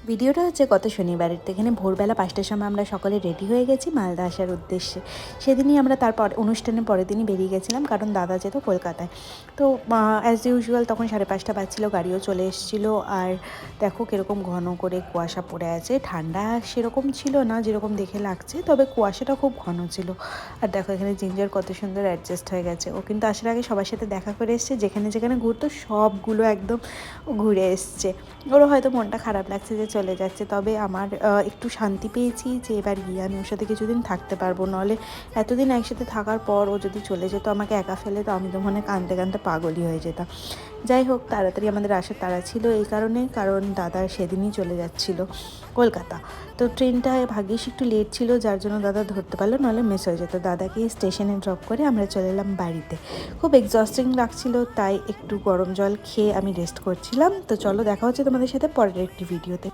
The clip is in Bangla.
ভিডিওটা হচ্ছে গত শনিবারের। তো এখানে ভোরবেলা ৫টার সময় আমরা সকলে রেডি হয়ে গেছি মালদা আসার উদ্দেশ্যে। সেদিনই আমরা তারপর অনুষ্ঠানের পরের দিনই বেরিয়ে গেছিলাম, কারণ দাদা যেত কলকাতায়। তো অ্যাজ ইউজুয়াল তখন ৫:৩০ বাজছিল, গাড়িও চলে এসেছিলো। আর দেখো কীরকম ঘন করে কুয়াশা পড়ে আছে। ঠান্ডা সেরকম ছিল না যেরকম দেখে লাগছে, তবে কুয়াশাটা খুব ঘন ছিল। আর দেখো এখানে জিঞ্জার কত সুন্দর অ্যাডজাস্ট হয়ে গেছে। ও কিন্তু আসার আগে সবার সাথে দেখা করে এসছে, যেখানে যেখানে ঘুরতো সবগুলো একদম ঘুরে এসছে। ওরও হয়তো মনটা খারাপ লাগছে যে চলে যাচ্ছে, তবে আমার একটু শান্তি পেয়েছি যে এবার গিয়ে আমি ওর সাথে কিছুদিন থাকতে পারবো। নাহলে এতদিন একসাথে থাকার পর ও যদি চলে যেত আমাকে একা ফেলে, তো আমি তো মনে কাঁদতে কাঁদতে পাগলই হয়ে যেতাম। যাই হোক, তাড়াতাড়ি আমাদের আসার তাড়া ছিল এই কারণে, কারণ দাদা সেদিনই চলে যাচ্ছিল কলকাতা। তো ট্রেনটা ভাগ্যিস একটু লেট ছিল, যার জন্য দাদা ধরতে পারলো, নাহলে মিস হয়ে যেত। দাদাকে স্টেশনে ড্রপ করে আমরা চলে এলাম বাড়িতে। খুব এক্সস্টিং লাগছিল, তাই একটু গরম জল খেয়ে আমি রেস্ট করছিলাম। তো চলো দেখা হচ্ছে তোমাদের সাথে পরের একটি ভিডিওতে।